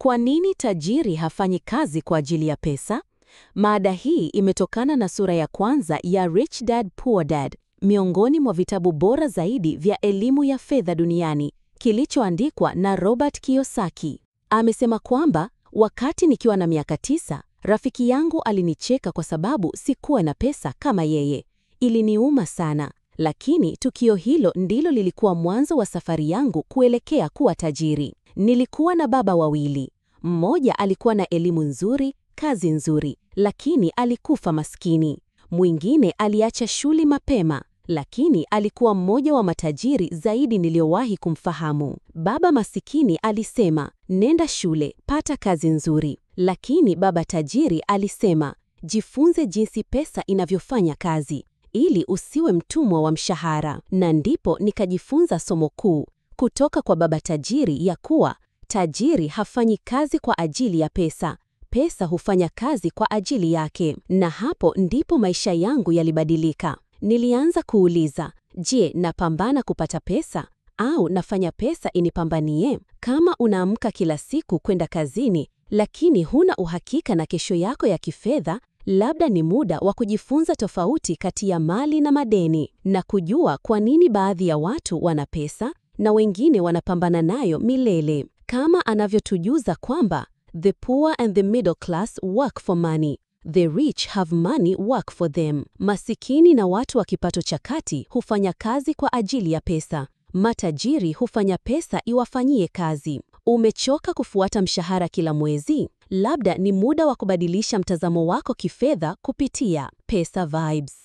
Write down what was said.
Kwa nini tajiri hafanyi kazi kwa ajili ya pesa? Mada hii imetokana na sura ya kwanza ya Rich Dad Poor Dad, miongoni mwa vitabu bora zaidi vya elimu ya fedha duniani, kilichoandikwa na Robert Kiyosaki. Amesema kwamba wakati nikiwa na miaka 9, rafiki yangu alinicheka kwa sababu sikuwa na pesa kama yeye. Iliniuma sana, lakini tukio hilo ndilo lilikuwa mwanzo wa safari yangu kuelekea kuwa tajiri. Nilikuwa na baba wawili. Mmoja alikuwa na elimu nzuri, kazi nzuri, lakini alikufa maskini. Mwingine aliacha shule mapema, lakini alikuwa mmoja wa matajiri zaidi niliowahi kumfahamu. Baba masikini alisema, nenda shule, pata kazi nzuri. Lakini baba tajiri alisema, jifunze jinsi pesa inavyofanya kazi, ili usiwe mtumwa wa mshahara. Na ndipo nikajifunza somo kuu kutoka kwa baba tajiri ya kuwa tajiri hafanyi kazi kwa ajili ya pesa, pesa hufanya kazi kwa ajili yake. Na hapo ndipo maisha yangu yalibadilika. Nilianza kuuliza, je, napambana kupata pesa au nafanya pesa inipambanie? Kama unaamka kila siku kwenda kazini, lakini huna uhakika na kesho yako ya kifedha, labda ni muda wa kujifunza tofauti kati ya mali na madeni, na kujua kwa nini baadhi ya watu wana pesa na wengine wanapambana nayo milele. Kama anavyotujuza kwamba the poor and the middle class work for money, the rich have money work for them. Masikini na watu wa kipato cha kati hufanya kazi kwa ajili ya pesa. Matajiri hufanya pesa iwafanyie kazi. Umechoka kufuata mshahara kila mwezi? Labda ni muda wa kubadilisha mtazamo wako kifedha kupitia Pesa Vibes.